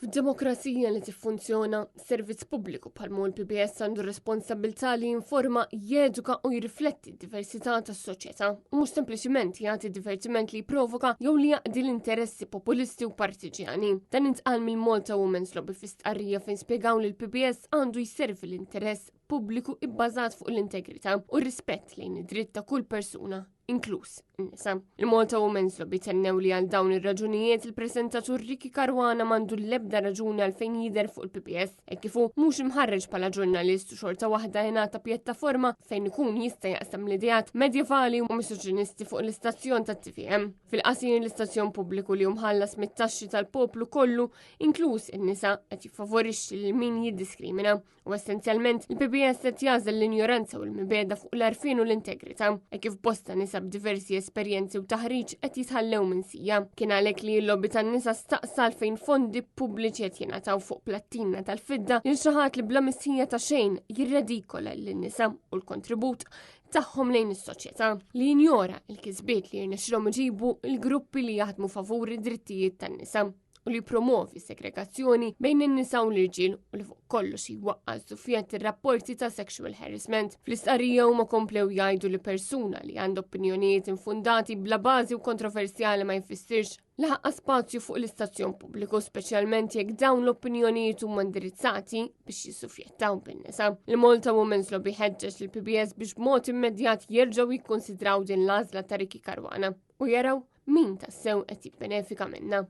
F'demokrazija li tiffunzjona, servizz pubbliku bħalmu l-PBS għandu responsabilità li jinforma, jeduka u jirrifletti d-diversità tas-soċjetà u mhux sempliċiment jagħti divertiment li jipprovoka jew li jaqdi l-interessi populisti u partiġjani. Dan intqal mill-Malta Women's Lobby fi stqarrija fejn spjegaw li l-PBS għandu jservi l-interess pubbliku ibbażat fuq l-integrità u r-rispett lejn id-dritt ta' kull persuna, inkluż in-nisa. Il-Malta Women's Lobby tennew li għal dawn ir-raġunijiet il-preżentatur Ricky Caruana m'għandu l-ebda raġuni għalfejn jidher fuq il-PBS hekk kifu mhux imħarreġ bħala ġurnalist u xorta waħda jingħata pjattaforma fejn ikun jista' jaqsam l-idejat medjevali u misoġinisti fuq l-istazzjon tat-TVM. Fil-qasir l-istazzjon pubbliku li mħallas mit-taxxi tal-poplu kollu, inkluż in-nisa qed jiffavorixxi lil min jiddiskrimina u essenzjalment il-PBS qed jażel l-injoranza u l-mibeda fuq l-għarfien u l-integrità hekk kif bosta nisa b'diversi esperjenzi u taħriġ qed jitħallew minn sija. Kien għalhekk li l-lobby tan-nisa staqsal fejn fondi pubbliċi qed jingħataw fuq plattina tal-fidda lil xi ħadd li bla missija ta' xejn jirredikola lin-nisa u l-kontribut tagħhom lejn is-soċjetà li jinjora l-kisbiet li jirnexxilhom iġibu l-gruppi li jaħdmu favur id-drittijiet tan-nisa u li promovi segregazzjoni bejn in-nisa u l-irġiel u li fuq kollox jwaqqal sufjat ir-rapporti ta' sexual harassment. Fl-istqarrija huma komplew jgħidu li persuna li għandu opinjonijiet infundati bla bażi u kontroversjali ma jfissirx laħqa spazju fuq l-istazzjon pubbliku, speċjalment jekk dawn l-opinjonijiet huma indirizzati biex jissufjettaw bin-nisa. Il-Malta Women's Lobby ħeġġeġ lill-PBS biex b'mod immedjat jerġgħu jikkonsidraw din l-għażla ta' Ricky Caruana u jaraw min tassew qed jibbenefika minnha.